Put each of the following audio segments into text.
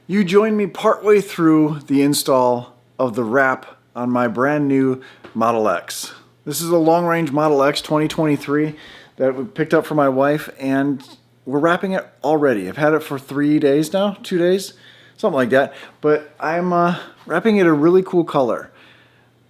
You joined me partway through the install of the wrap on my brand new Model X. This is a long-range Model X 2023 that we picked up for my wife, and we're wrapping it already. I've had it for 3 days now, 2 days, something like that. But I'm wrapping it a really cool color.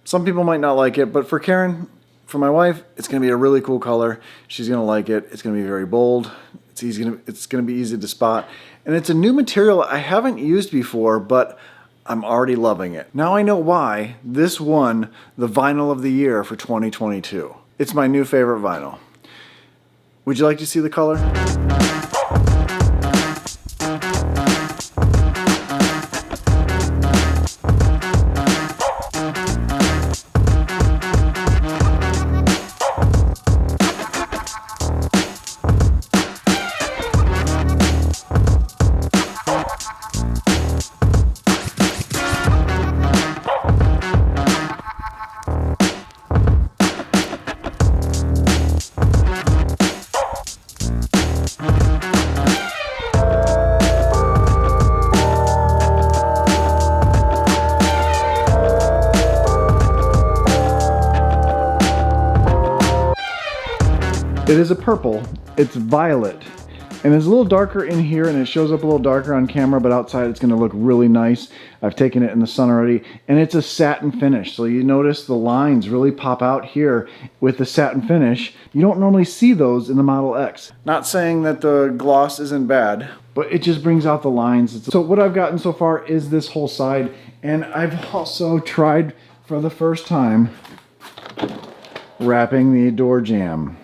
Some people might not like it, but for Karen, for my wife, it's gonna be a really cool color. She's gonna like it. It's gonna be very bold. It's gonna be easy to spot. And it's a new material I haven't used before, but I'm already loving it. Now I know why this won the Vinyl of the Year for 2022. It's my new favorite vinyl. Would you like to see the color? It is a purple, it's violet, and it's a little darker in here and it shows up a little darker on camera, but outside it's gonna look really nice. I've taken it in the sun already, and it's a satin finish. So you notice the lines really pop out here with the satin finish. You don't normally see those in the Model X. Not saying that the gloss isn't bad, but it just brings out the lines. So what I've gotten so far is this whole side, and I've also tried for the first time wrapping the door jamb.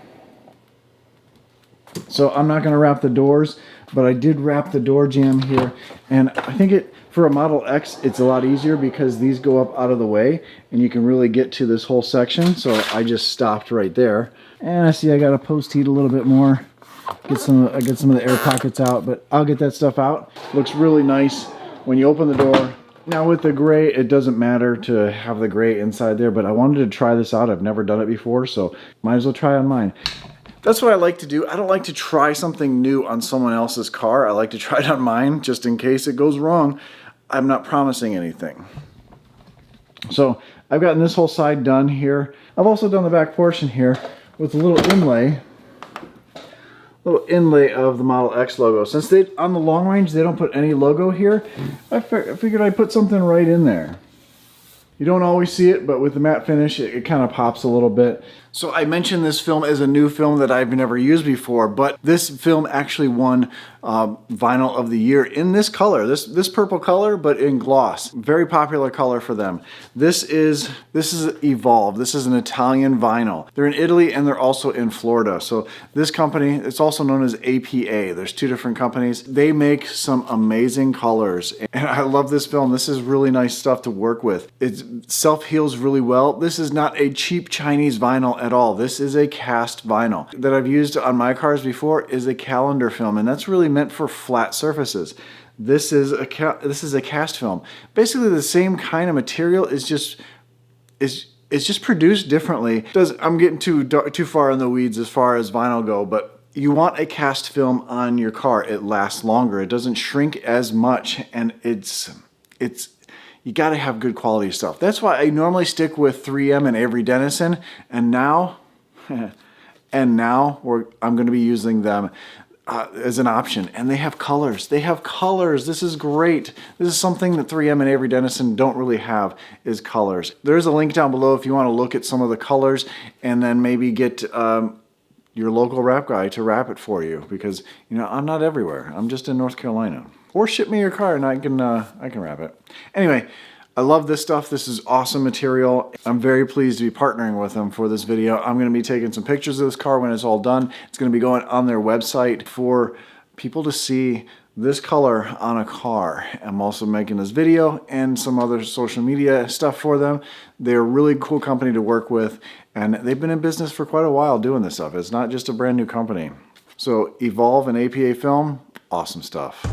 So I'm not going to wrap the doors, but I did wrap the door jamb here, and I think for a Model X it's a lot easier because these go up out of the way and you can really get to this whole section. So I just stopped right there, and I see I got to post heat a little bit more, get some of the air pockets out, but I'll get that stuff out. Looks really nice when you open the door. Now with the gray, it doesn't matter to have the gray inside there, but I wanted to try this out. I've never done it before, so might as well try on mine. That's what I like to do. I don't like to try something new on someone else's car. I like to try it on mine just in case it goes wrong. I'm not promising anything. So I've gotten this whole side done here. I've also done the back portion here with a little inlay of the Model X logo. Since on the long range they don't put any logo here, I figured I'd put something right in there. You don't always see it, but with the matte finish, it kind of pops a little bit. So I mentioned this film as a new film that I've never used before, but this film actually won Vinyl of the Year in this color, this purple color, but in gloss. Very popular color for them. This is Evolve. This is an Italian vinyl. They're in Italy and they're also in Florida. So this company, it's also known as APA. There's two different companies. They make some amazing colors, and I love this film. This is really nice stuff to work with. It self-heals really well. This is not a cheap Chinese vinyl at all. This is a cast vinyl. That I've used on my cars before is a calendar film, and that's really meant for flat surfaces. This is a cast film. Basically the same kind of material, is just produced differently. I'm getting too far in the weeds as far as vinyl go, but you want a cast film on your car. It lasts longer. It doesn't shrink as much, and you got to have good quality stuff. That's why I normally stick with 3M and Avery Dennison, and now I'm going to be using them as an option. And they have colors. They have colors. This is great. This is something that 3M and Avery Dennison don't really have, is colors. There's a link down below if you want to look at some of the colors and then maybe get your local wrap guy to wrap it for you, because I'm not everywhere. I'm just in North Carolina. Or ship me your car and I can wrap it. Anyway, I love this stuff. This is awesome material. I'm very pleased to be partnering with them for this video. I'm going to be taking some pictures of this car when it's all done. It's going to be going on their website for people to see this color on a car. I'm also making this video and some other social media stuff for them. They're a really cool company to work with, and they've been in business for quite a while doing this stuff. It's not just a brand new company. So Evolve and APA Film, awesome stuff.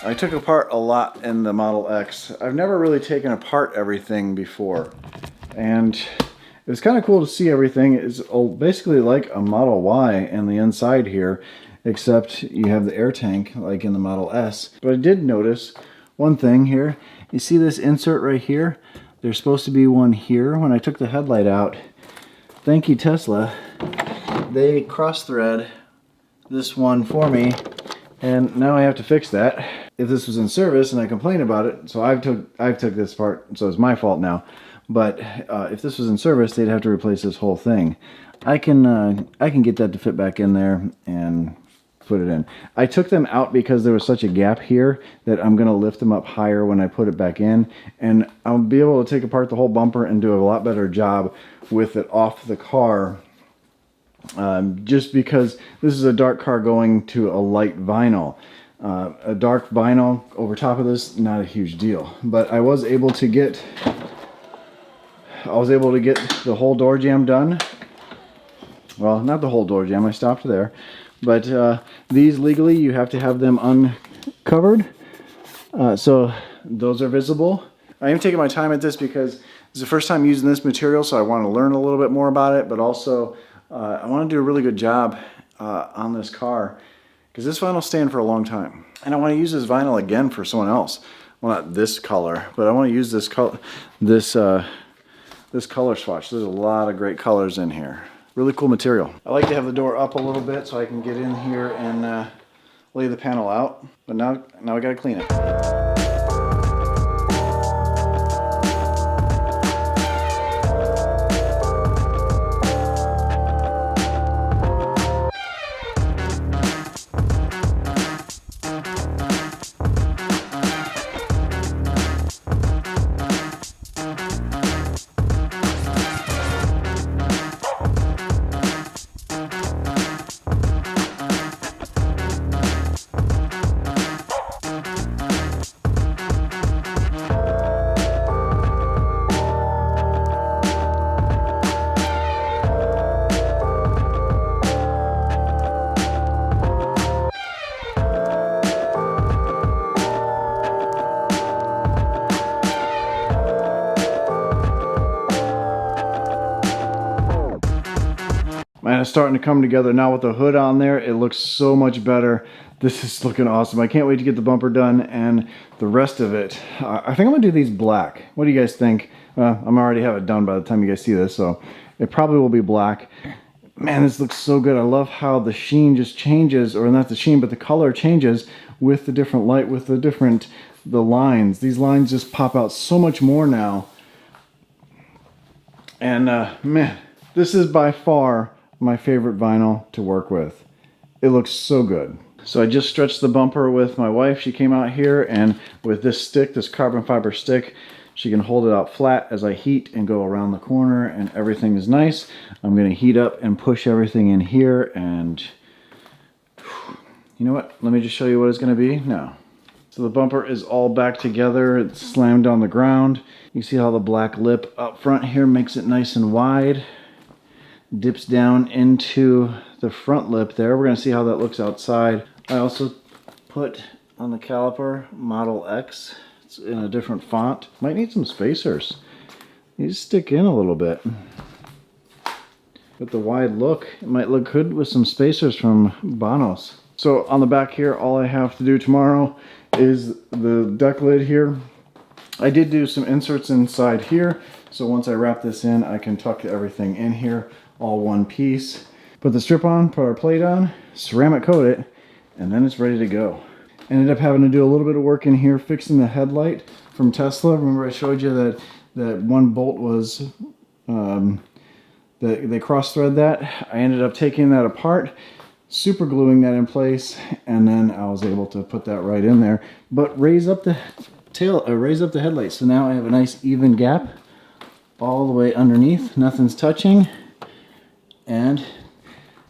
I took apart a lot in the Model X. I've never really taken apart everything before. And it was kind of cool to see everything. It's basically like a Model Y in the inside here, except you have the air tank like in the Model S. But I did notice one thing here. You see this insert right here? There's supposed to be one here. When I took the headlight out, thank you Tesla, they cross-thread this one for me, and now I have to fix that. If this was in service and I complain about it, so I took this part, so it's my fault now. But if this was in service, they'd have to replace this whole thing. I can get that to fit back in there and put it in. I took them out because there was such a gap here that I'm going to lift them up higher when I put it back in, and I'll be able to take apart the whole bumper and do a lot better job with it off the car. Just because this is a dark car going to a light vinyl. A dark vinyl over top of this, not a huge deal. But I was able to get the whole door jamb done. Well, not the whole door jamb, I stopped there. But these legally, you have to have them uncovered. So those are visible. I am taking my time at this because it's the first time using this material, so I want to learn a little bit more about it, but also I want to do a really good job on this car because this vinyl will stand for a long time. And I want to use this vinyl again for someone else. Well, not this color, but I want to use this color, this color swatch. There's a lot of great colors in here. Really cool material. I like to have the door up a little bit so I can get in here and lay the panel out. But now I gotta clean it. Man, it's starting to come together now with the hood on there. It looks so much better. This is looking awesome. I can't wait to get the bumper done and the rest of it. I think I'm gonna do these black. What do you guys think? I'm already have it done by the time you guys see this, so it probably will be black. Man, this looks so good. I love how the sheen just changes, or not the sheen, but the color changes with the different light, with the lines. These lines just pop out so much more now. And man, this is by far my favorite vinyl to work with. It looks so good. So I just stretched the bumper with my wife. She came out here, and with this stick, this carbon fiber stick, she can hold it out flat as I heat and go around the corner, and everything is nice. I'm gonna heat up and push everything in here, and you know what? Let me just show you what it's gonna be now. So the bumper is all back together. It's slammed on the ground. You see how the black lip up front here makes it nice and wide. Dips down into the front lip there. We're going to see how that looks outside. I also put on the caliper Model X. It's in a different font. Might need some spacers. These stick in a little bit. With the wide look, it might look good with some spacers from Bonos. So on the back here, all I have to do tomorrow is the deck lid here. I did do some inserts inside here, so once I wrap this in, I can tuck everything in here, all one piece. Put the strip on, put our plate on, ceramic coat it, and then it's ready to go. Ended up having to do a little bit of work in here fixing the headlight from Tesla. Remember I showed you that one bolt was, they cross-thread that. I ended up taking that apart, super gluing that in place, and then I was able to put that right in there. But raise up the headlight, so now I have a nice even gap all the way underneath. Nothing's touching, and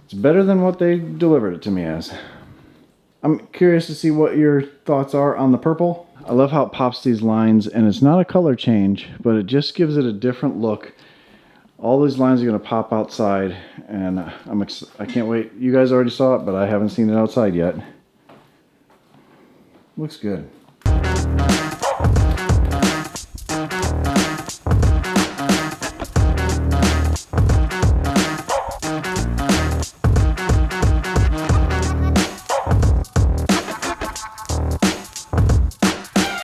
it's better than what they delivered it to me as. I'm curious to see what your thoughts are on the purple. I love how it pops these lines, and it's not a color change, but it just gives it a different look. All these lines are going to pop outside, and I can't wait. You guys already saw it, but I haven't seen it outside yet. Looks good.